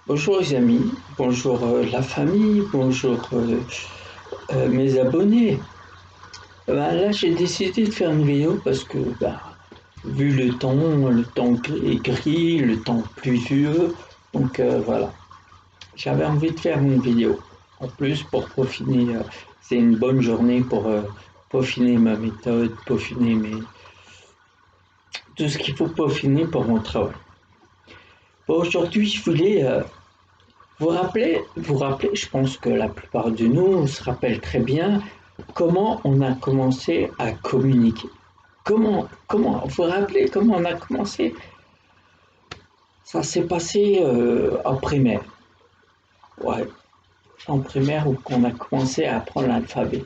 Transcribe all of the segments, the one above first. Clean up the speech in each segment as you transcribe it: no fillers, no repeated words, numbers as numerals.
Bonjour les amis, bonjour la famille, bonjour mes abonnés. Là j'ai décidé de faire une vidéo parce que vu le temps est gris, le temps pluvieux, donc voilà, j'avais envie de faire une vidéo. En plus pour peaufiner, c'est une bonne journée pour peaufiner ma méthode, tout ce qu'il faut peaufiner pour mon travail. Bon, aujourd'hui je voulais vous rappelez, je pense que la plupart de nous se rappellent très bien comment on a commencé à communiquer. Vous vous rappelez comment on a commencé? Ça s'est passé en primaire. Ouais, en primaire où on a commencé à apprendre l'alphabet.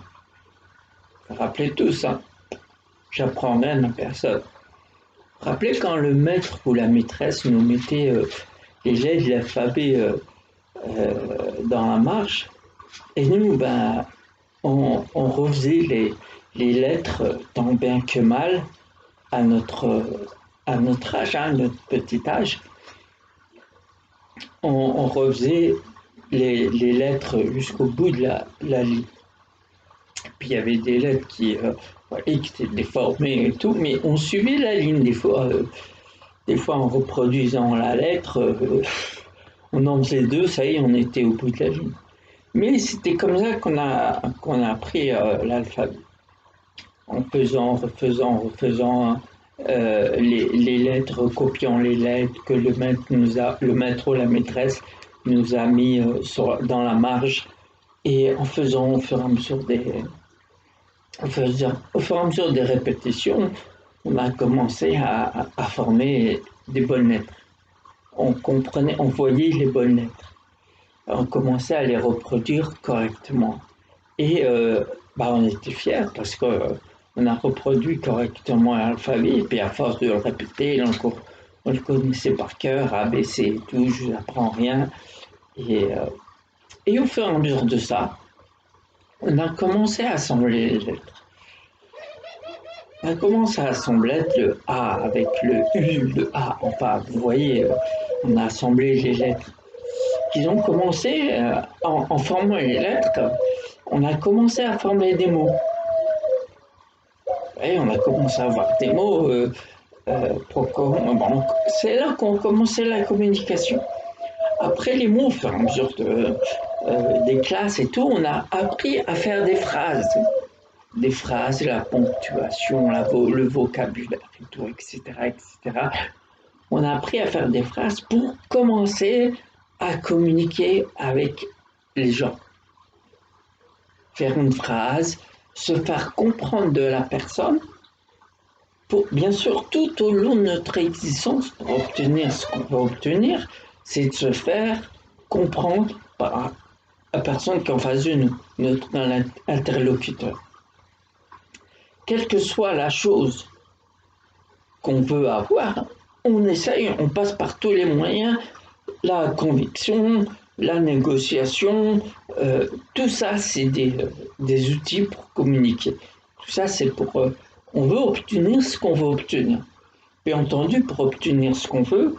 Vous vous rappelez tous, hein? J'apprends rien à personne. Vous vous rappelez quand le maître ou la maîtresse nous mettait les lettres de l'alphabet dans la marche et nous, on refaisait les lettres tant bien que mal à notre âge, à notre petit âge. On refaisait les lettres jusqu'au bout de la ligne. Puis il y avait des lettres qui étaient déformées et tout, mais on suivait la ligne des fois en reproduisant la lettre, on en faisait deux, ça y est, on était au bout de la ligne. Mais c'était comme ça qu'on a appris l'alphabet. En faisant, refaisant les lettres, copiant les lettres que le maître ou la maîtresse nous a mis dans la marge et en faisant au fur et à mesure des répétitions, on a commencé à former des bonnes lettres. On comprenait, on voyait les bonnes lettres. On commençait à les reproduire correctement. Et on était fiers parce qu'on a reproduit correctement l'alphabet, et puis à force de le répéter, on le connaissait par cœur, ABC et tout, je n'apprends rien. Et au fur et à mesure de ça, on a commencé à assembler les lettres. On a commencé à assembler le A avec le U, le A. Enfin, vous voyez, on a assemblé les lettres. Ils ont commencé, en formant les lettres, on a commencé à former des mots. Et on a commencé à avoir des mots. C'est là qu'on commençait la communication. Après les mots, au fur et à mesure des classes et tout, on a appris à faire des phrases. Des phrases, la ponctuation, le vocabulaire et tout, etc., etc. On a appris à faire des phrases pour commencer à communiquer avec les gens. Faire une phrase, se faire comprendre de la personne, bien sûr, tout au long de notre existence, pour obtenir ce qu'on veut obtenir, c'est de se faire comprendre par la personne qui est en face de nous, notre interlocuteur. Quelle que soit la chose qu'on veut avoir, on essaye, on passe par tous les moyens, la conviction, la négociation, tout ça, c'est des outils pour communiquer. Tout ça, c'est pour... on veut obtenir ce qu'on veut obtenir. Bien entendu, pour obtenir ce qu'on veut,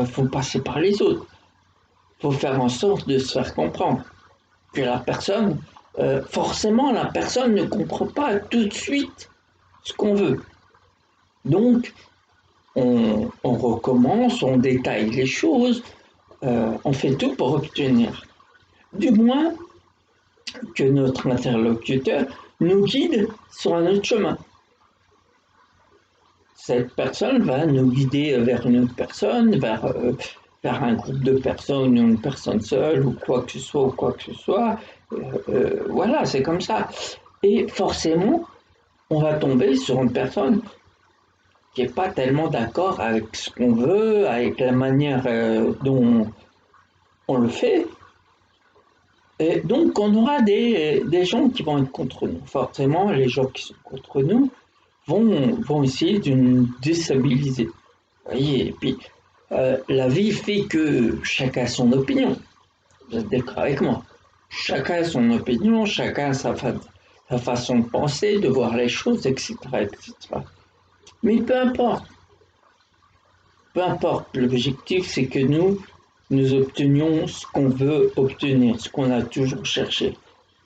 faut passer par les autres. Faut faire en sorte de se faire comprendre. Puis forcément, la personne ne comprend pas tout de suite ce qu'on veut. Donc, on recommence, on détaille les choses, on fait tout pour obtenir. Du moins, que notre interlocuteur nous guide sur un autre chemin. Cette personne va nous guider vers une autre personne, vers un groupe de personnes, ou une personne seule, ou quoi que ce soit. Voilà, c'est comme ça. Et forcément, on va tomber sur une personne qui n'est pas tellement d'accord avec ce qu'on veut, avec la manière dont on le fait. Et donc, on aura des gens qui vont être contre nous. Forcément, les gens qui sont contre nous vont essayer de nous déstabiliser. Vous voyez, et puis, la vie fait que chacun a son opinion. Vous êtes d'accord avec moi? Chacun a son opinion, chacun a sa façon de penser, de voir les choses, etc., etc. Mais peu importe. Peu importe. L'objectif, c'est que nous, nous obtenions ce qu'on veut obtenir, ce qu'on a toujours cherché,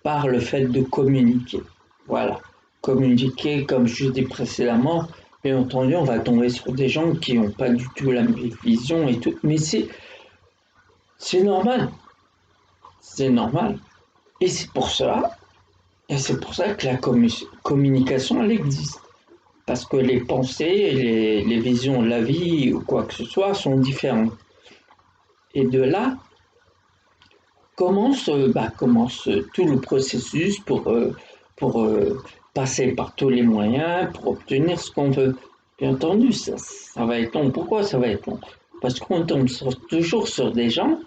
par le fait de communiquer. Voilà. Communiquer, comme je dis précédemment, bien entendu, on va tomber sur des gens qui n'ont pas du tout la même vision et tout, mais c'est normal. C'est normal. Et c'est pour ça, que la communication, elle existe. Parce que les pensées, les visions de la vie ou quoi que ce soit sont différentes. Et de là commence tout le processus pour passer par tous les moyens pour obtenir ce qu'on veut. Bien entendu, ça va être long. Pourquoi ça va être long? Parce qu'on tombe toujours sur des gens,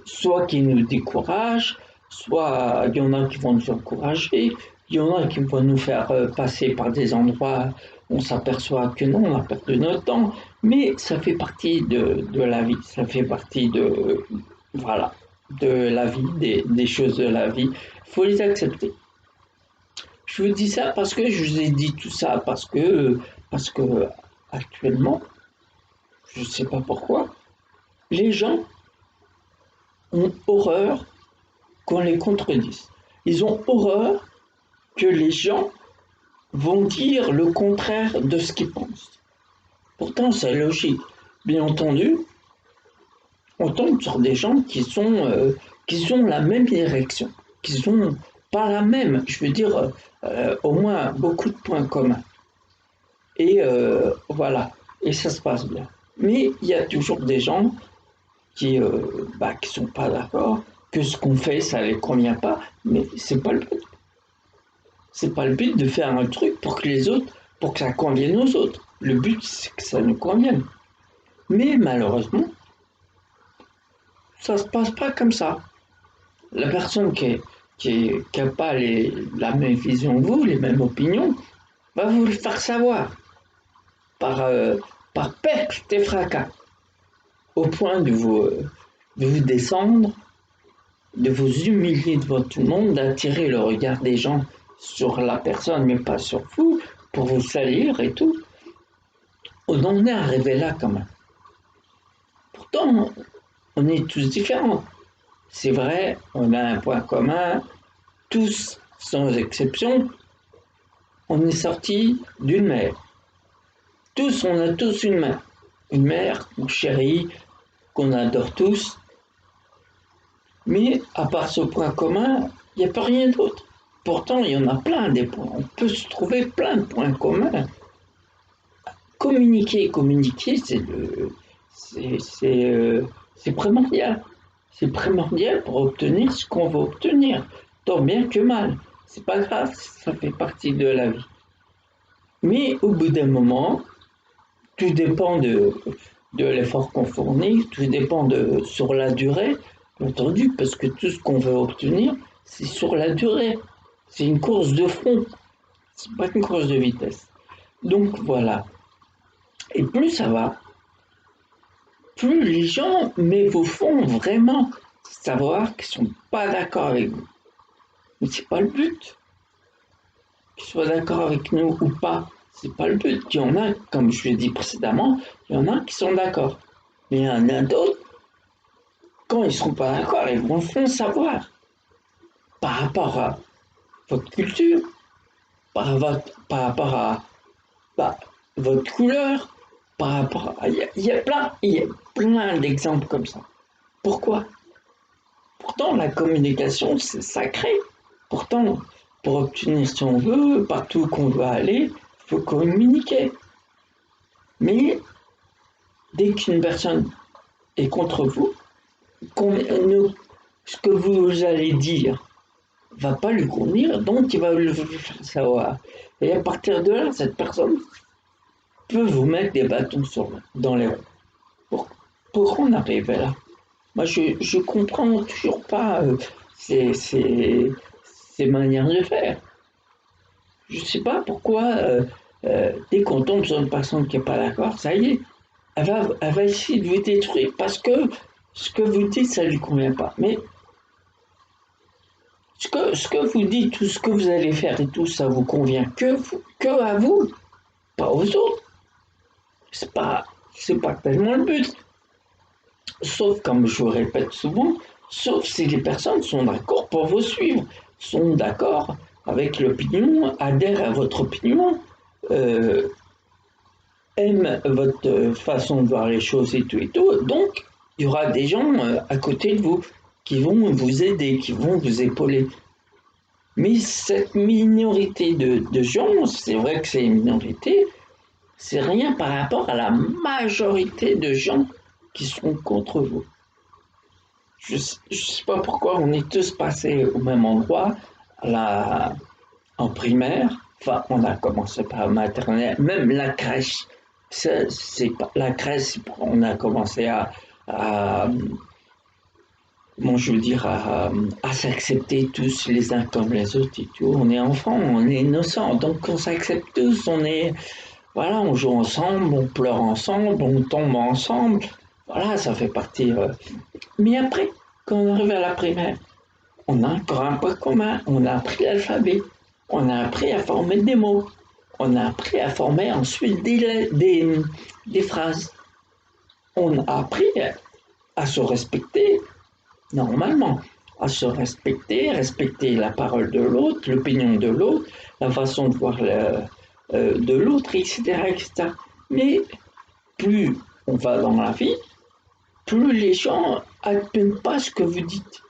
soit qui nous découragent, soit il y en a qui vont nous encourager, il y en a qui vont nous faire passer par des endroits où on s'aperçoit que non, on a perdu notre temps, mais ça fait partie de la vie, ça fait partie voilà, de la vie, des choses de la vie. Il faut les accepter. Je vous dis ça parce que je vous ai dit tout ça, parce que actuellement, je ne sais pas pourquoi, les gens ont horreur qu'on les contredise. Ils ont horreur que les gens vont dire le contraire de ce qu'ils pensent. Pourtant, c'est logique. Bien entendu, on tombe sur des gens qui ont la même direction, qui ont pas la même, je veux dire, au moins beaucoup de points communs. Et voilà, et ça se passe bien. Mais il y a toujours des gens qui sont pas d'accord, que ce qu'on fait, ça les convient pas, mais c'est pas le but. C'est pas le but de faire un truc pour que ça convienne aux autres. Le but, c'est que ça nous convienne. Mais malheureusement, ça se passe pas comme ça. La personne qui n'a pas la même vision que vous, les mêmes opinions, va vous le faire savoir par, euh, par perte et fracas, au point de vous descendre, de vous humilier devant tout le monde, d'attirer le regard des gens sur la personne, mais pas sur vous, pour vous salir et tout. On en est arrivé là quand même. Pourtant, on est tous différents. C'est vrai, on a un point commun, tous, sans exception, on est sortis d'une mère. Tous, on a tous une mère. Une mère, une chérie, qu'on adore tous. Mais à part ce point commun, il n'y a pas rien d'autre. Pourtant, il y en a plein des points. On peut se trouver plein de points communs. Communiquer, c'est primordial. C'est primordial pour obtenir ce qu'on veut obtenir, tant bien que mal. C'est pas grave, ça fait partie de la vie. Mais au bout d'un moment, tout dépend de l'effort qu'on fournit, tout dépend sur la durée, bien entendu, parce que tout ce qu'on veut obtenir, c'est sur la durée. C'est une course de front, c'est pas une course de vitesse. Donc voilà. Et plus ça va, plus les gens vous font vraiment savoir qu'ils ne sont pas d'accord avec vous. Mais c'est pas le but. Qu'ils soient d'accord avec nous ou pas, c'est pas le but. Il y en a, comme je l'ai dit précédemment, il y en a qui sont d'accord. Mais il y en a d'autres, quand ils ne seront pas d'accord, ils vont le savoir. Par rapport à votre culture, par rapport à votre couleur, par rapport à. Il y a plein d'exemples comme ça. Pourquoi? Pourtant, la communication, c'est sacré. Pourtant, pour obtenir ce qu'on veut, partout qu'on doit aller, il faut communiquer. Mais dès qu'une personne est contre vous, ce que vous allez dire va pas lui convenir, donc il va le faire savoir. Et à partir de là, cette personne peut vous mettre des bâtons dans les roues. Pour en arriver là. Moi, je comprends toujours pas ces manières de faire. Je sais pas pourquoi, dès qu'on tombe sur une personne qui n'est pas d'accord, ça y est, elle va essayer de vous détruire parce que ce que vous dites, ça lui convient pas. Mais ce que vous dites, tout ce que vous allez faire et tout, ça vous convient que à vous, pas aux autres. C'est pas tellement le but. sauf, comme je vous répète souvent, sauf si les personnes sont d'accord pour vous suivre, sont d'accord avec l'opinion, adhèrent à votre opinion, euh, aiment votre façon de voir les choses et tout et tout. Donc, il y aura des gens à côté de vous qui vont vous aider, qui vont vous épauler. Mais cette minorité de gens, c'est vrai que c'est une minorité, c'est rien par rapport à la majorité de gens qui sont contre vous. Je ne sais pas pourquoi on est tous passés au même endroit, en primaire. Enfin, on a commencé par maternelle, même la crèche. C'est pas la crèche, on a commencé à comment je veux dire, à s'accepter tous les uns comme les autres et tout. On est enfant, on est innocent, donc on s'accepte tous, voilà, on joue ensemble, on pleure ensemble, on tombe ensemble. Voilà, ça fait partie. Mais après, quand on arrive à la primaire, on a encore un point commun. On a appris l'alphabet. On a appris à former des mots. On a appris à former ensuite des phrases. On a appris à se respecter normalement, à se respecter, respecter la parole de l'autre, l'opinion de l'autre, la façon de voir de l'autre, etc., etc. Mais plus on va dans la vie, plus les gens n'admettent pas ce que vous dites.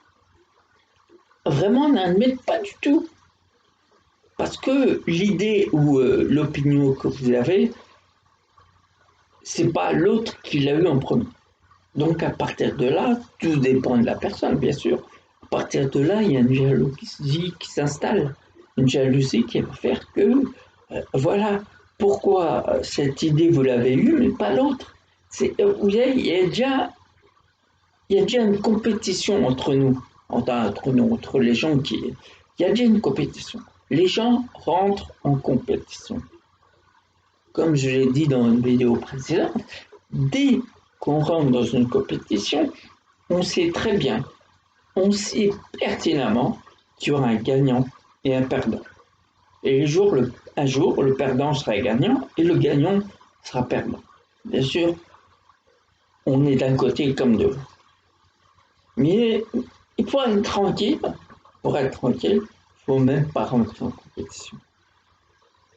Vraiment, n'admettent pas du tout. Parce que l'idée ou l'opinion que vous avez, c'est pas l'autre qui l'a eu en premier. Donc à partir de là, tout dépend de la personne, bien sûr. À partir de là, il y a une jalousie qui s'installe. Une jalousie qui va faire que, voilà, pourquoi cette idée vous l'avez eue, mais pas l'autre. Vous savez, il y a déjà une compétition entre nous, entre les gens qui. Il y a déjà une compétition. Les gens rentrent en compétition. Comme je l'ai dit dans une vidéo précédente, dès qu'on rentre dans une compétition, on sait très bien, on sait pertinemment qu'il y aura un gagnant et un perdant. Et un jour, le perdant sera gagnant et le gagnant sera perdant. Bien sûr, on est d'un côté comme de l'autre. Mais il faut être tranquille. Pour être tranquille, il ne faut même pas rentrer en compétition.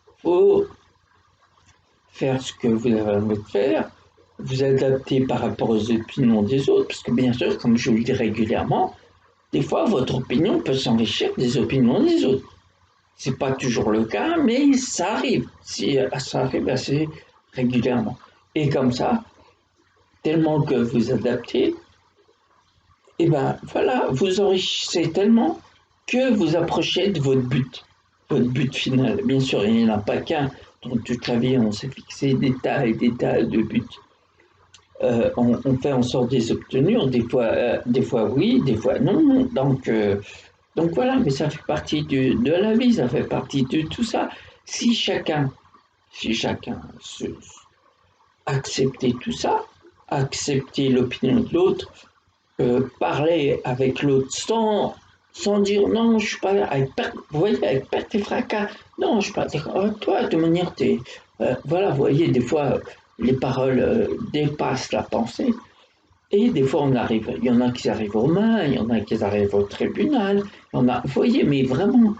Il faut faire ce que vous avez envie de faire, vous adapter par rapport aux opinions des autres, parce que bien sûr, comme je vous le dis régulièrement, des fois votre opinion peut s'enrichir des opinions des autres. C'est pas toujours le cas, mais ça arrive. Ça arrive assez régulièrement. Et comme ça, tellement que vous adaptez, et ben voilà, vous enrichissez tellement que vous approchez de votre but final. Bien sûr, il n'y en a pas qu'un. Dans toute la vie, on s'est fixé des tas et des tas de buts. On fait en sorte de les obtenir, des fois oui, des fois non. Donc voilà, mais ça fait partie de la vie, ça fait partie de tout ça. Si chacun acceptait tout ça, accepter l'opinion de l'autre, parler avec l'autre sans dire non, je suis pas là, vous voyez, avec perte et fracas, non, je suis pas d'accord avec toi, de manière, voilà, vous voyez, des fois, les paroles dépassent la pensée, et des fois, il y en a qui arrivent aux mains, il y en a qui arrivent au tribunal, vous voyez, mais vraiment,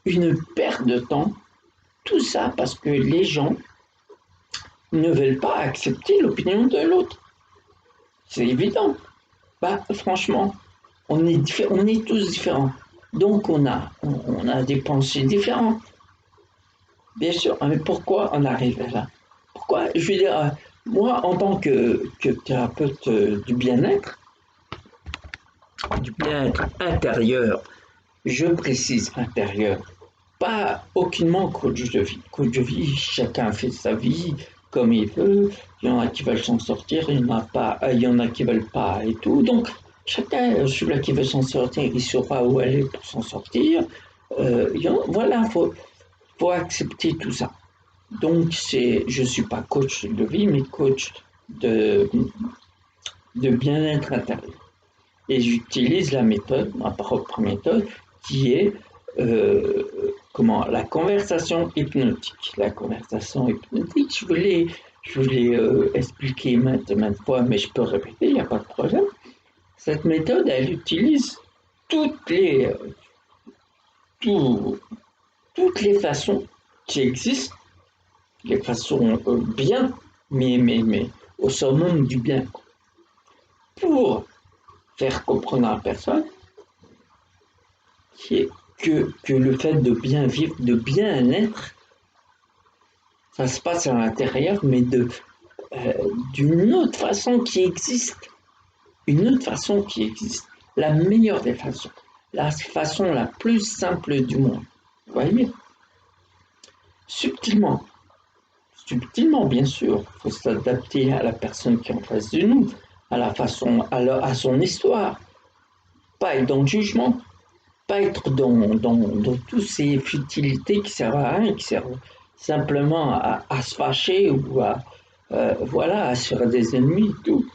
une perte de temps, tout ça parce que les gens ne veulent pas accepter l'opinion de l'autre. C'est évident. Bah, franchement, on est tous différents. Donc on a des pensées différentes. Bien sûr, mais pourquoi on arrive là? Pourquoi? Je veux dire, moi, en tant que thérapeute du bien-être intérieur, je précise intérieur, pas aucunement coach de vie. Coach de vie, chacun fait sa vie comme il veut. Il y en a qui veulent s'en sortir, il y en a pas, il y en a qui veulent pas et tout. Donc chacun, celui-là qui veut s'en sortir, il saura où aller pour s'en sortir. Voilà, faut accepter tout ça. Donc je suis pas coach de vie, mais coach de, de bien-être intérieur. Et j'utilise la méthode, ma propre méthode, qui est la conversation hypnotique. La conversation hypnotique, je vous l'ai expliqué maintes fois, mais je peux répéter, il n'y a pas de problème. Cette méthode, elle utilise toutes les, tout- toutes les façons qui existent, les façons bien, mais au summum du bien, pour faire comprendre à la personne que le fait de bien vivre, de bien être, ça se passe à l'intérieur, mais d'une autre façon qui existe. Une autre façon qui existe. La meilleure des façons. La façon la plus simple du monde. Vous voyez? Subtilement. Subtilement, bien sûr. Il faut s'adapter à la personne qui est en face de nous, à la façon, à son histoire. Pas être dans le jugement. Pas être dans toutes ces futilités qui servent à rien, qui servent simplement à se fâcher ou voilà, à se faire des ennemis, tout.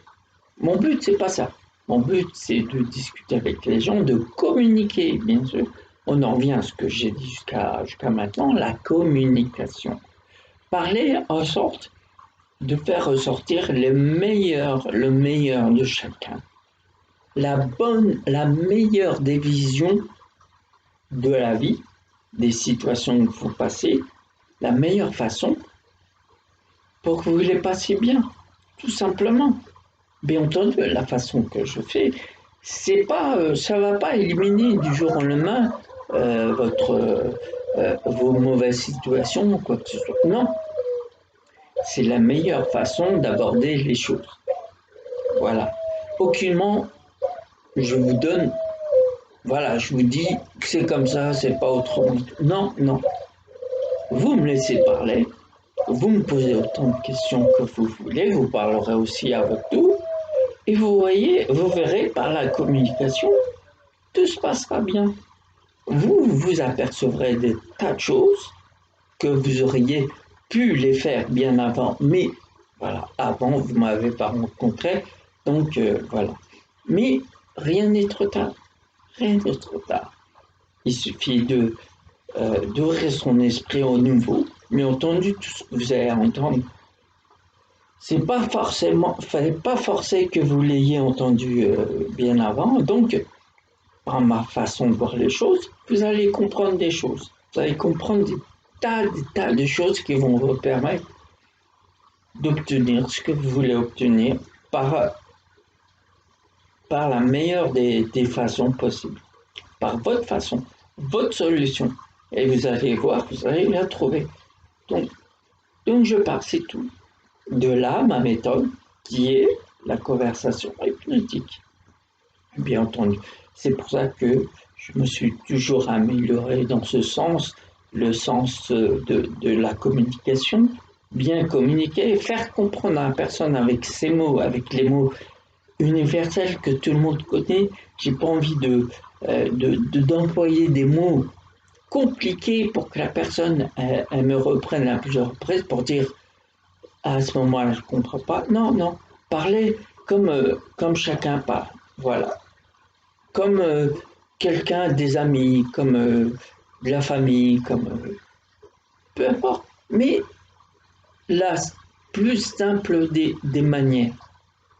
Mon but, c'est pas ça. Mon but, c'est de discuter avec les gens, de communiquer, bien sûr. On en revient à ce que j'ai dit jusqu'à maintenant, la communication. Parler en sorte de faire ressortir le meilleur de chacun. La meilleure des visions de la vie, des situations que vous passez, la meilleure façon pour que vous les passiez bien, tout simplement. Bien entendu, la façon que je fais, c'est pas, ça va pas éliminer du jour au lendemain vos mauvaises situations ou quoi que ce soit. Non, c'est la meilleure façon d'aborder les choses. Voilà. Aucunement, je vous donne, voilà, je vous dis que c'est comme ça, c'est pas autrement. Non, non. Vous me laissez parler, vous me posez autant de questions que vous voulez, vous parlerez aussi à votre tour, et vous verrez par la communication, tout se passera bien. Vous apercevrez des tas de choses que vous auriez pu les faire bien avant, mais voilà, avant vous m'avez pas rencontré, donc voilà. Mais rien n'est trop tard, rien n'est trop tard. Il suffit d'ouvrir son esprit au nouveau. Bien entendu, tout ce que vous allez entendre, c'est pas forcément, fallait pas forcer que vous l'ayez entendu bien avant. Donc, par ma façon de voir les choses, vous allez comprendre des choses. Vous allez comprendre des tas de choses qui vont vous permettre d'obtenir ce que vous voulez obtenir par, par la meilleure des façons possibles, par votre façon, votre solution. Et vous allez voir, vous allez la trouver. Donc, donc je pars, c'est tout. De là, ma méthode, qui est la conversation hypnotique. Bien entendu, c'est pour ça que je me suis toujours amélioré dans ce sens, le sens de la communication, bien communiquer, faire comprendre à la personne avec ses mots, avec les mots universels que tout le monde connaît. J'ai pas envie d'employer des mots compliqués pour que la personne elle me reprenne à plusieurs reprises pour dire à ce moment-là, je ne comprends pas. Non, non, parler comme chacun parle. Voilà. Comme quelqu'un, des amis, comme de la famille, comme peu importe. Mais la plus simple des manières,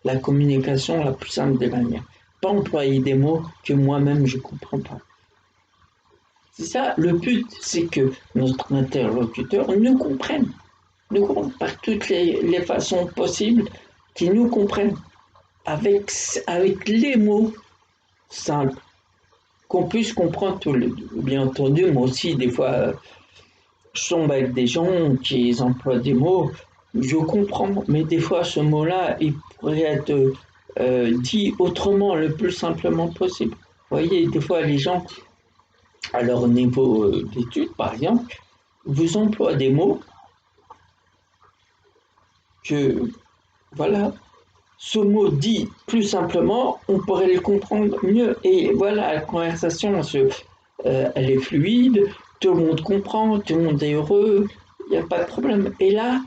la communication la plus simple des manières. Pas employer des mots que moi-même je ne comprends pas. C'est ça, le but, c'est que notre interlocuteur nous comprenne par toutes les façons possibles, qu'il nous comprenne avec les mots simples, qu'on puisse comprendre tout le. Bien entendu, moi aussi, des fois, je tombe avec des gens qui emploient des mots, je comprends, mais des fois, ce mot-là, il pourrait être dit autrement, le plus simplement possible. Vous voyez, des fois, les gens, à leur niveau d'études, par exemple, vous emploient des mots que, voilà, ce mot dit plus simplement, on pourrait le comprendre mieux. Et voilà, la conversation, elle est fluide, tout le monde comprend, tout le monde est heureux, il n'y a pas de problème. Et là,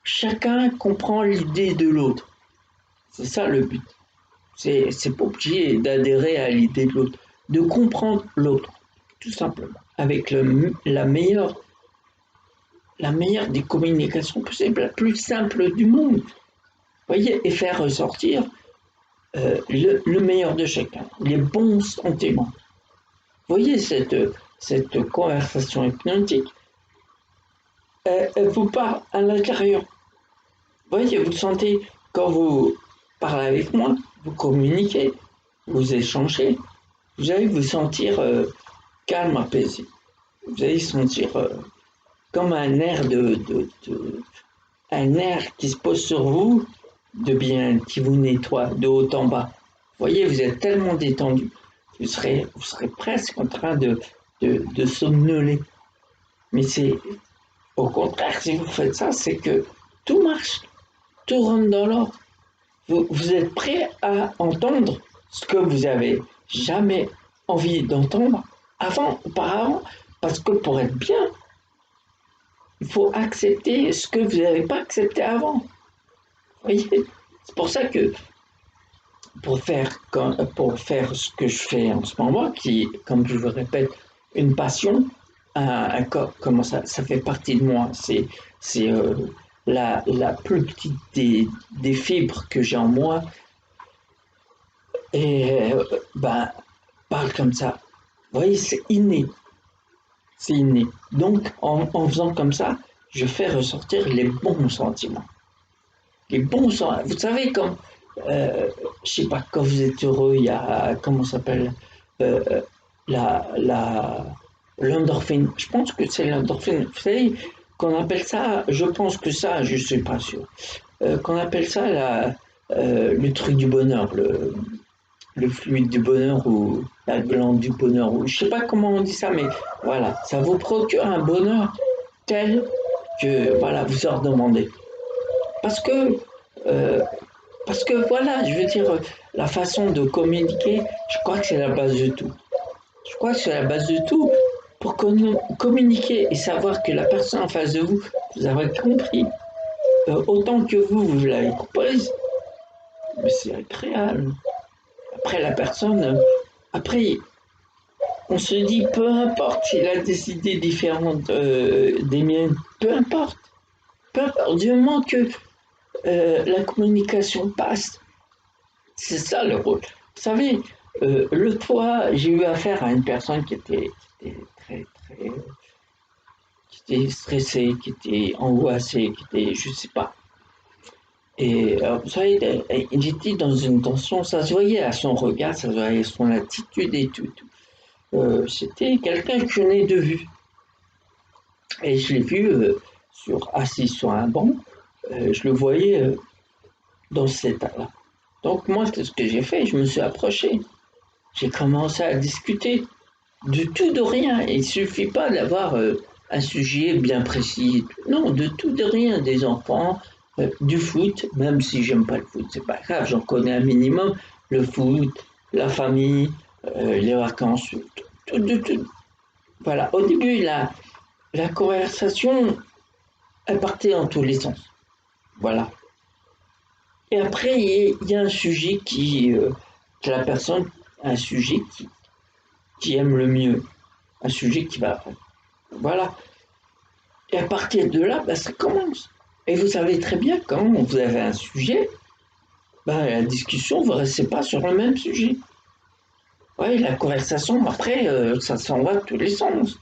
chacun comprend l'idée de l'autre. C'est ça le but. C'est pas obligé d'adhérer à l'idée de l'autre, de comprendre l'autre, tout simplement, avec la meilleure des communications possibles, la plus simple du monde. Vous voyez, et faire ressortir le meilleur de chacun, les bons sentiments. Vous voyez, cette conversation hypnotique, elle vous parle à l'intérieur. Vous voyez, vous sentez, quand vous parlez avec moi, vous communiquez, vous échangez, vous allez vous sentir calme, apaisé. Vous allez sentir comme un air un air qui se pose sur vous, de bien, qui vous nettoie de haut en bas. Vous voyez, vous êtes tellement détendu, vous serez presque en train de somnoler. Mais c'est au contraire, si vous faites ça, c'est que tout marche, tout rentre dans l'ordre. Vous êtes prêt à entendre ce que vous avez jamais envie d'entendre auparavant, parce que pour être bien, il faut accepter ce que vous n'avez pas accepté avant. Vous voyez, c'est pour ça que pour faire ce que je fais en ce moment, qui est, comme je vous répète, une passion, comment ça fait partie de moi. C'est la plus petite des fibres que j'ai en moi. Et parle comme ça. Vous voyez, c'est inné. C'est inné. Donc, en faisant comme ça, je fais ressortir les bons sentiments. Les bons sentiments. Vous savez, comme, je sais pas, quand vous êtes heureux, il y a, comment ça s'appelle, euh, la, l'endorphine. Je pense que c'est l'endorphine. Vous savez, qu'on appelle ça, je pense que ça, je suis pas sûr, qu'on appelle ça le truc du bonheur, le fluide du bonheur ou la glande du bonheur, ou je sais pas comment on dit ça, mais voilà, ça vous procure un bonheur tel que voilà, vous en demandez. Parce que, euh, parce que voilà, je veux dire, la façon de communiquer, je crois que c'est la base de tout. Je crois que c'est la base de tout. Pour communiquer et savoir que la personne en face de vous, vous avez compris, autant que vous l'avez comprise, mais c'est agréable. Après, la personne, après, on se dit, peu importe s'il a des idées différentes des miennes, peu importe, du moment que la communication passe, c'est ça le rôle. Vous savez, l'autre fois, j'ai eu affaire à une personne qui était très, très, qui était stressée, qui était angoissée, qui était, je sais pas. Et vous savez, il était dans une tension, ça se voyait à son regard, ça se voyait à son attitude et tout. C'était quelqu'un que je n'ai de vue. Et je l'ai vu assis sur un banc, je le voyais dans cet état-là. Donc moi, ce que j'ai fait, je me suis approché. J'ai commencé à discuter de tout, de rien. Il ne suffit pas d'avoir un sujet bien précis. Non, de tout, de rien. Des enfants, du foot, même si j'aime pas le foot, c'est pas grave, j'en connais un minimum. Le foot, la famille, les vacances, tout. Voilà, au début, la conversation, elle partait dans tous les sens. Voilà. Et après, il y a un sujet que la personne, un sujet qui aime le mieux, un sujet qui va. Voilà. Et à partir de là, ça commence. Et vous savez très bien, quand vous avez un sujet, la discussion, vous ne restez pas sur le même sujet. Oui, la conversation, après, ça s'en va de tous les sens.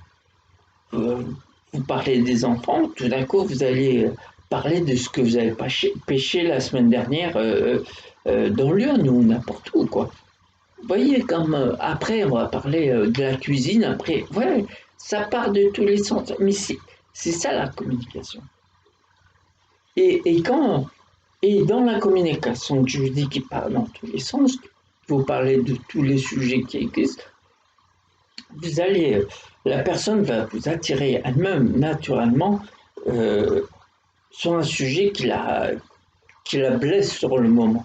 Vous parlez des enfants, tout d'un coup, vous allez parler de ce que vous avez pêché la semaine dernière dans Lyon ou n'importe où, quoi. Vous voyez, comme après, on va parler de la cuisine, après, ouais, ça part de tous les sens. Mais c'est ça la communication. Et quand, et dans la communication, je vous dis qu'il part dans tous les sens, vous parlez de tous les sujets qui existent, vous allez, la personne va vous attirer elle-même naturellement sur un sujet qui la blesse sur le moment.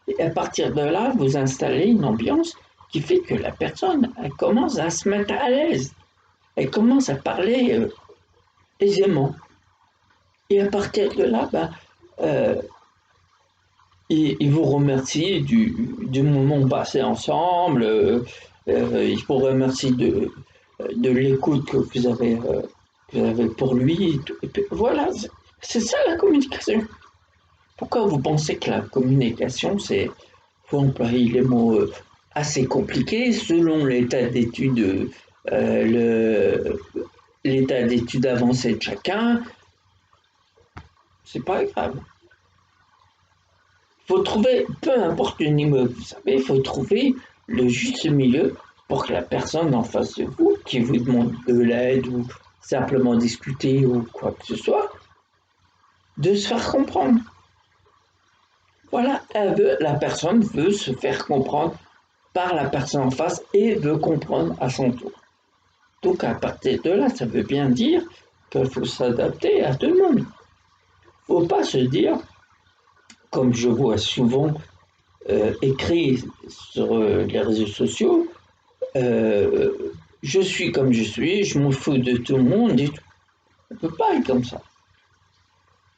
Et à partir de là, vous installez une ambiance qui fait que la personne elle commence à se mettre à l'aise. Elle commence à parler aisément. Et à partir de là, il vous remercie du moment passé ensemble. Il vous remercie de l'écoute que vous avez que vous avez pour lui. Et puis, voilà, c'est ça la communication. Pourquoi vous pensez que la communication, c'est, faut employer les mots assez compliqués selon l'état d'étude, l'état d'étude avancé de chacun, c'est pas grave. Il faut trouver, peu importe le niveau, vous savez, il faut trouver le juste milieu pour que la personne en face de vous, qui vous demande de l'aide ou simplement discuter ou quoi que ce soit, de se faire comprendre. Voilà, la personne veut se faire comprendre par la personne en face et veut comprendre à son tour. Donc à partir de là, ça veut bien dire qu'il faut s'adapter à tout le monde. Il ne faut pas se dire, comme je vois souvent écrit sur les réseaux sociaux, euh, je suis comme je suis, je m'en fous de tout le monde et tout. On ne peut pas être comme ça.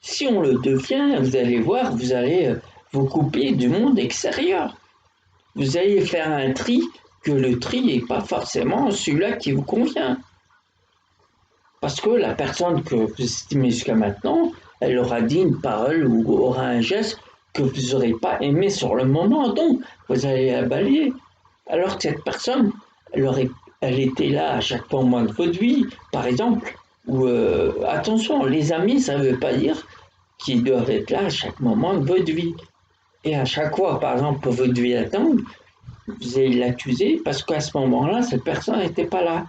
Si on le devient, vous allez voir, vous allez vous couper du monde extérieur. Vous allez faire un tri, que le tri n'est pas forcément celui-là qui vous convient. Parce que la personne que vous estimez jusqu'à maintenant, elle aura dit une parole ou aura un geste que vous n'aurez pas aimé sur le moment, donc vous allez la balayer. Alors que cette personne, elle était là à chaque moment de votre vie, par exemple. Ou attention, les amis, ça ne veut pas dire qu'ils doivent être là à chaque moment de votre vie. Et à chaque fois, par exemple, pour votre vie attendre, vous allez l'accuser parce qu'à ce moment-là, cette personne n'était pas là.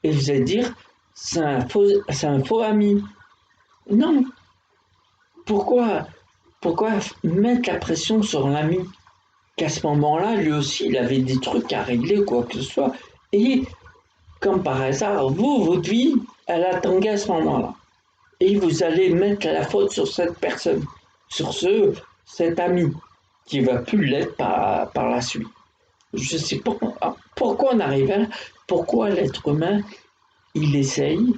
Et vous allez dire, c'est un faux ami. Non. Pourquoi mettre la pression sur l'ami qu'à ce moment-là, lui aussi, il avait des trucs à régler, quoi que ce soit. Et comme par hasard, votre vie, elle a tangué à ce moment-là. Et vous allez mettre la faute sur cette personne, sur cet ami, qui va plus l'être par la suite. Je sais pas pourquoi on arrive là, pourquoi l'être humain, il essaye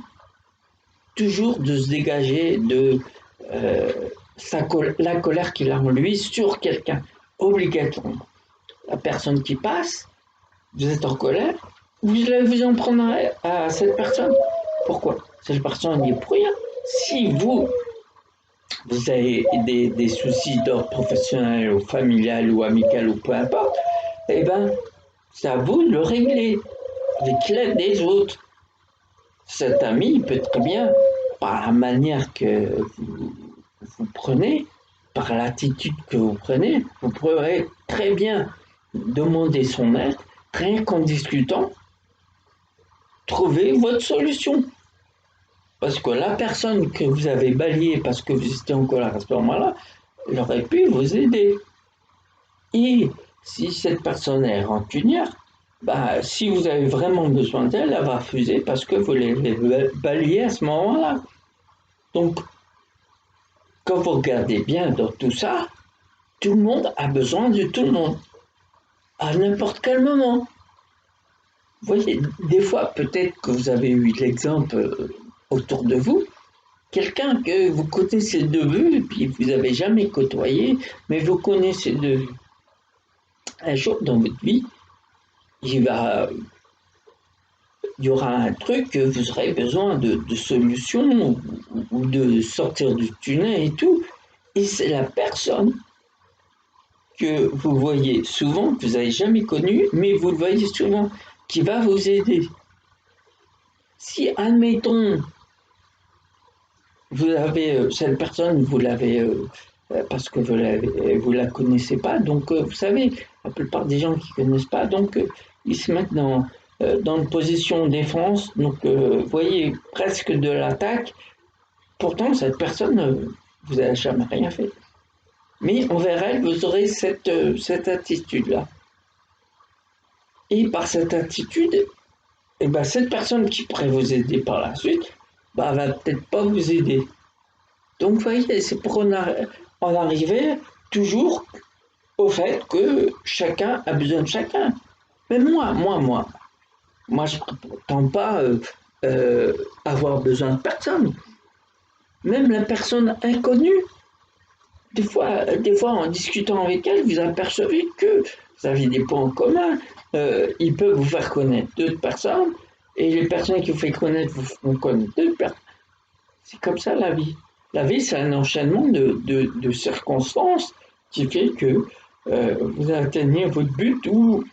toujours de se dégager de euh, la colère qu'il a en lui sur quelqu'un, obligatoirement. La personne qui passe, vous êtes en colère, vous allez vous en prendre à cette personne. Pourquoi? Cette personne n'y est pour rien. Si vous avez des soucis d'ordre professionnel ou familial ou amical ou peu importe, eh ben, c'est à vous de le régler avec l'aide des autres. Cet ami, il peut très bien, par la manière que vous prenez, par l'attitude que vous prenez, vous pourrez très bien demander son aide, rien qu'en discutant, trouver votre solution. Parce que la personne que vous avez balayée parce que vous étiez en colère à ce moment-là, elle aurait pu vous aider. Et si cette personne est rancunière, bah, si vous avez vraiment besoin d'elle, elle va refuser parce que vous l'avez balayée à ce moment-là. Donc, quand vous regardez bien dans tout ça, tout le monde a besoin de tout le monde, à n'importe quel moment. Vous voyez, des fois, peut-être que vous avez eu l'exemple autour de vous, quelqu'un que vous connaissez de vue, et puis vous n'avez jamais côtoyé, mais vous connaissez de vue. Un jour dans votre vie, il y aura un truc que vous aurez besoin de solutions ou de sortir du tunnel et tout. Et c'est la personne que vous voyez souvent, que vous n'avez jamais connue, mais vous le voyez souvent, qui va vous aider. Si, admettons, vous avez cette personne, vous l'avez parce que vous la connaissez pas, donc vous savez, la plupart des gens qui connaissent pas, donc ils se mettent dans une position de défense, donc vous voyez presque de l'attaque. Pourtant, cette personne, vous n'avez jamais rien fait. Mais envers elle, vous aurez cette attitude-là. Et par cette attitude, et ben, cette personne qui pourrait vous aider par la suite, bah, va peut-être pas vous aider. Donc, vous voyez, c'est pour en arriver toujours au fait que chacun a besoin de chacun. Mais moi, je ne prétends pas avoir besoin de personne. Même la personne inconnue, des fois, en discutant avec elle, vous apercevez que vous avez des points en commun. Il peut vous faire connaître d'autres personnes, et les personnes qui vous font connaître vous font connaître d'autres personnes. C'est comme ça la vie. La vie, c'est un enchaînement de circonstances qui fait que vous atteignez votre but ou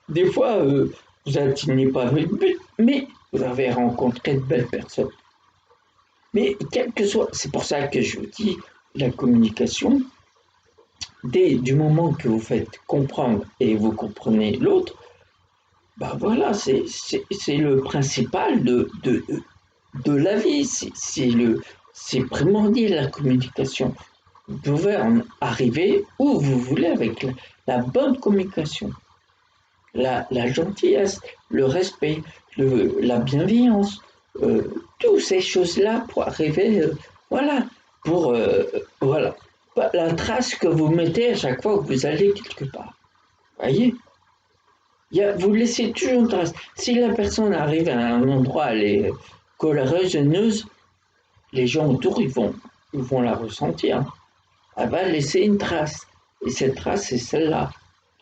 des fois vous n'atteignez pas votre but, mais vous avez rencontré de belles personnes. Mais quel que soit, c'est pour ça que je vous dis, la communication, dès du moment que vous faites comprendre et vous comprenez l'autre, ben voilà, c'est le principal de la vie, c'est primordial la communication. Vous pouvez en arriver où vous voulez avec la bonne communication, la gentillesse, le respect, la bienveillance, toutes ces choses-là pour arriver, voilà, pour, voilà, la trace que vous mettez à chaque fois que vous allez quelque part. Voyez, vous laissez toujours une trace. Si la personne arrive à un endroit, elle est coléreuse, gêneuse, les gens autour, ils vont la ressentir. Elle va laisser une trace. Et cette trace, c'est celle-là.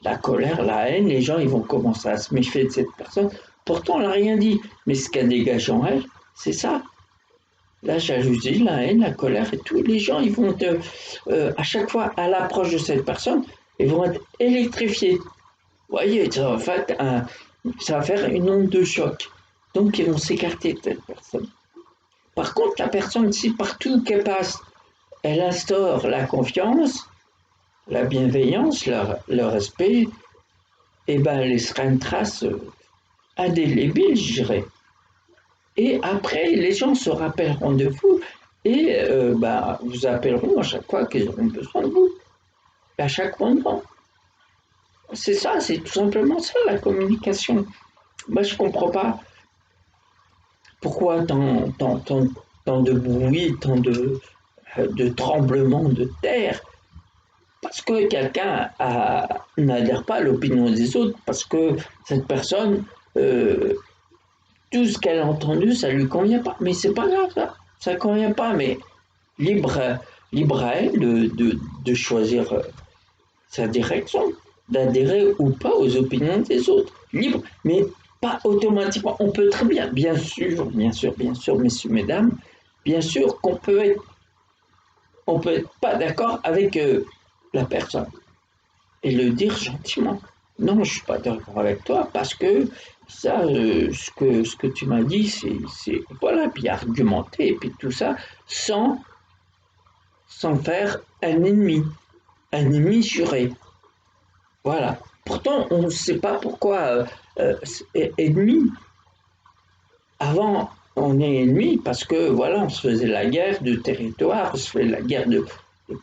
La colère, la haine, les gens, ils vont commencer à se méfier de cette personne. Pourtant, elle n'a rien dit. Mais ce qu'elle dégage en elle, c'est ça. La jalousie, la haine, la colère et tout. Les gens, ils vont, à chaque fois, à l'approche de cette personne, ils vont être électrifiés. Vous voyez, ça va faire une onde de choc. Donc, ils vont s'écarter de cette personne. Par contre, la personne, si partout qu'elle passe, elle instaure la confiance, la bienveillance, le respect, et ben, elle laissera une trace indélébile, je dirais. Et après, les gens se rappelleront de vous et ben, vous appelleront à chaque fois qu'ils auront besoin de vous, à chaque moment. C'est ça, c'est tout simplement ça la communication. Moi, je comprends pas pourquoi tant de bruit, tant de tremblements de terre. Parce que quelqu'un n'adhère pas à l'opinion des autres, parce que cette personne, tout ce qu'elle a entendu, ça lui convient pas. Mais c'est pas grave, ça ne convient pas, mais libre, libre à elle de choisir sa direction, d'adhérer ou pas aux opinions des autres. Libre, mais pas automatiquement. On peut très bien, bien sûr, messieurs, mesdames, bien sûr on peut être pas d'accord avec la personne et le dire gentiment. Non, je suis pas d'accord avec toi parce que ça, ce que tu m'as dit, voilà, puis argumenter et puis tout ça sans faire un ennemi juré. Voilà. Pourtant, on ne sait pas pourquoi ennemi. Avant, on est ennemi parce que voilà, on se faisait la guerre de territoire, on se fait la guerre de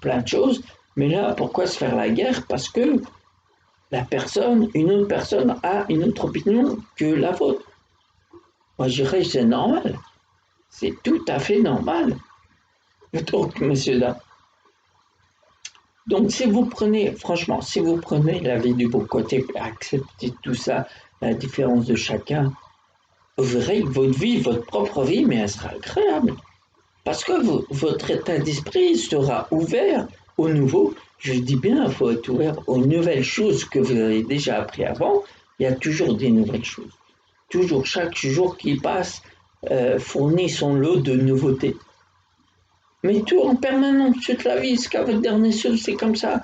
plein de choses. Mais là, pourquoi se faire la guerre? Parce que une autre personne a une autre opinion que la vôtre. Moi, je dirais c'est normal. C'est tout à fait normal. Donc, messieurs, dames. Donc, franchement, si vous prenez la vie du bon côté, acceptez tout ça, la différence de chacun, vous verrez que votre vie, votre propre vie, mais elle sera agréable. Parce que votre état d'esprit sera ouvert au nouveau. Je dis bien, il faut être ouvert aux nouvelles choses que vous avez déjà appris avant. Il y a toujours des nouvelles choses. Toujours, chaque jour qui passe fournit son lot de nouveautés. Mais tout en permanence, toute la vie, jusqu'à votre dernier souffle, c'est comme ça.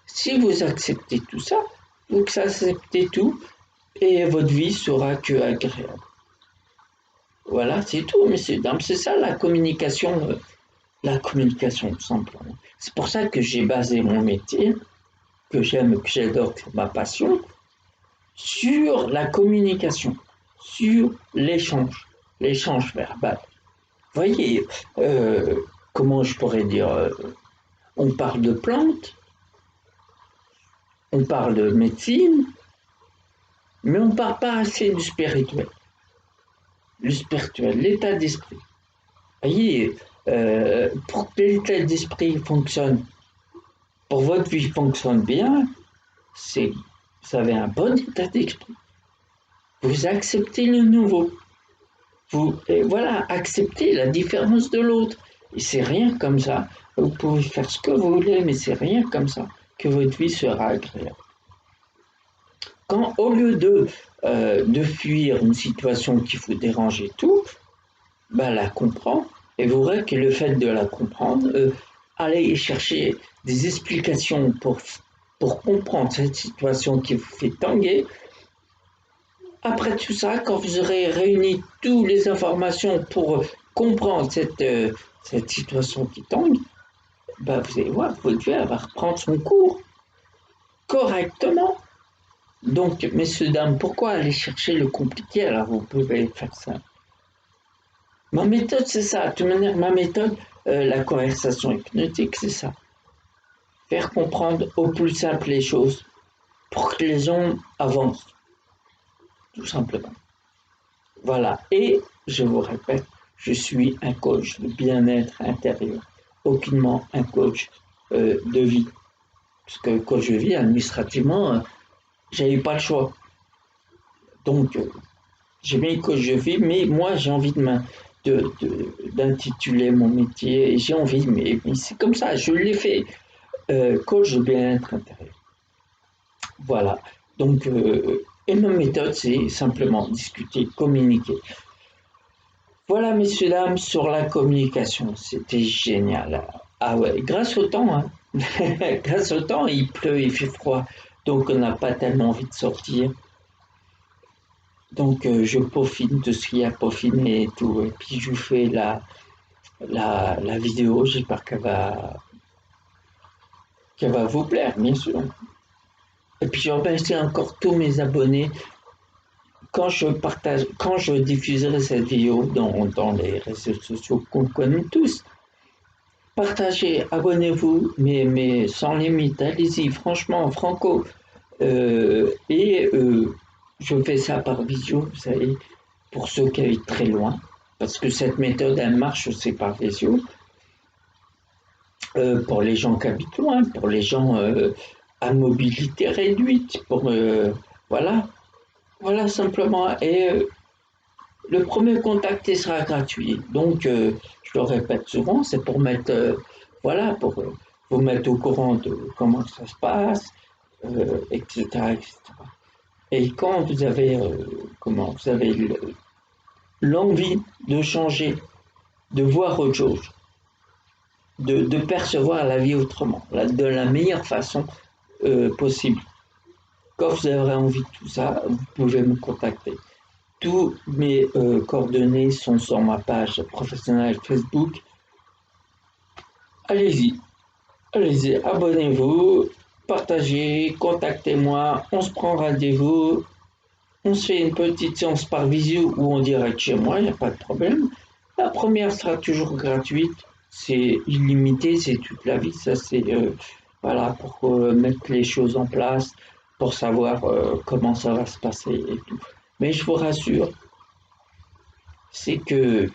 Si vous acceptez tout ça, vous acceptez tout, et votre vie sera que agréable. Voilà, c'est tout, messieurs, dames. C'est ça la communication tout simplement. C'est pour ça que j'ai basé mon métier, que j'aime, que j'adore, que c'est ma passion, sur la communication, sur l'échange verbal. Voyez, comment je pourrais dire, on parle de plantes, on parle de médecine, mais on ne parle pas assez du spirituel. Le spirituel, l'état d'esprit. Voyez, pour que l'état d'esprit fonctionne, pour votre vie fonctionne bien, vous avez un bon état d'esprit. Vous acceptez le nouveau. Voilà, acceptez la différence de l'autre. Et c'est rien comme ça. Vous pouvez faire ce que vous voulez, mais c'est rien comme ça que votre vie sera agréable. Quand au lieu de fuir une situation qui vous dérange et tout, ben, la comprend, et vous verrez que le fait de la comprendre, aller chercher des explications pour comprendre cette situation qui vous fait tanguer. Après tout ça, quand vous aurez réuni toutes les informations pour comprendre cette situation qui tangue, ben vous allez voir, votre vie va reprendre son cours correctement. Donc, messieurs, dames, pourquoi aller chercher le compliqué alors vous pouvez faire ça? Ma méthode, c'est ça. De toute manière, ma méthode, la conversation hypnotique, c'est ça. Faire comprendre au plus simple les choses pour que les gens avancent, tout simplement. Voilà. Et, je vous répète, je suis un coach de bien-être intérieur, aucunement un coach de vie. Parce que coach de vie, administrativement, j'avais pas le choix. Donc, j'ai mis coach de vie, mais moi, j'ai envie d'intituler mon métier, et j'ai envie, mais c'est comme ça, je l'ai fait, coach de bien-être intérieur. Voilà. Donc, et ma méthode, c'est simplement discuter, communiquer. Voilà, messieurs, dames, sur la communication. C'était génial. Ah ouais, grâce au temps, hein. Grâce au temps, il pleut, il fait froid, donc on n'a pas tellement envie de sortir. Donc, je peaufine tout ce qu'il y a à peaufiner et tout. Et puis, je vous fais la vidéo. J'espère qu'elle va vous plaire, bien sûr. Et puis, je remercie encore tous mes abonnés. Quand je diffuserai cette vidéo dans les réseaux sociaux qu'on connaît tous, partagez, abonnez-vous, mais sans limite. Allez-y, franchement, franco. Je fais ça par visio, vous savez, pour ceux qui habitent très loin, parce que cette méthode, elle marche aussi par visio. Pour les gens qui habitent loin, pour les gens à mobilité réduite, voilà, voilà simplement. Et le premier contact il sera gratuit. Donc, je le répète souvent, c'est pour mettre, voilà, pour vous mettre au courant de comment ça se passe, etc., etc. Et quand vous avez, vous avez l'envie de changer, de voir autre chose, de percevoir la vie autrement, de la meilleure façon possible. Quand vous avez envie de tout ça, vous pouvez me contacter. Tous mes coordonnées sont sur ma page professionnelle Facebook. Allez-y, allez-y, abonnez-vous, partagez, contactez-moi, on se prend rendez-vous, on se fait une petite séance par visio ou en direct chez moi, il n'y a pas de problème. La première sera toujours gratuite, c'est illimité, c'est toute la vie, ça c'est voilà, pour mettre les choses en place, pour savoir comment ça va se passer et tout. Mais je vous rassure, c'est que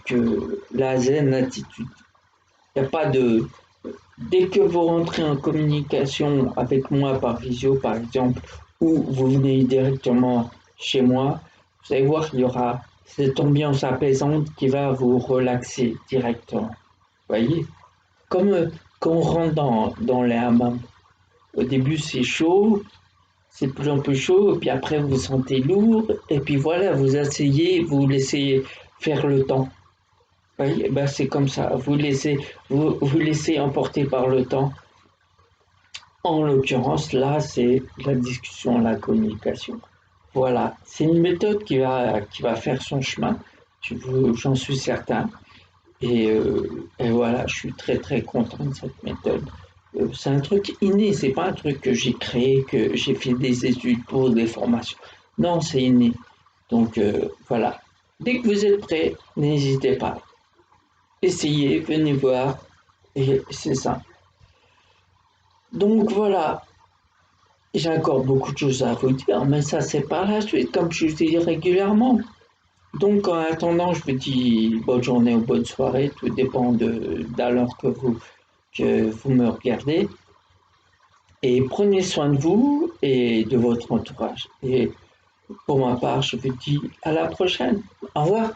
la zen attitude, il n'y a pas de... Dès que vous rentrez en communication avec moi par visio par exemple, ou vous venez directement chez moi, vous allez voir qu'il y aura cette ambiance apaisante qui va vous relaxer directement. Vous voyez? Comme quand on rentre dans les hammams. Au début c'est chaud, c'est de plus en plus chaud, et puis après vous vous sentez lourd, et puis voilà, vous asseyez, vous laissez faire le temps. Oui, ben c'est comme ça, vous laissez emporter par le temps. En l'occurrence, là, c'est la discussion, la communication. Voilà, c'est une méthode qui va faire son chemin, j'en suis certain. Et voilà, je suis très très content de cette méthode. C'est un truc inné, c'est pas un truc que j'ai créé, que j'ai fait des études pour des formations. Non, c'est inné. Donc voilà, dès que vous êtes prêts, n'hésitez pas. Essayez, venez voir, et c'est ça. Donc voilà, j'ai encore beaucoup de choses à vous dire, mais ça c'est par la suite, comme je vous dis régulièrement. Donc en attendant, je vous dis bonne journée ou bonne soirée, tout dépend de l'heure que vous me regardez. Et prenez soin de vous et de votre entourage. Et pour ma part, je vous dis à la prochaine. Au revoir.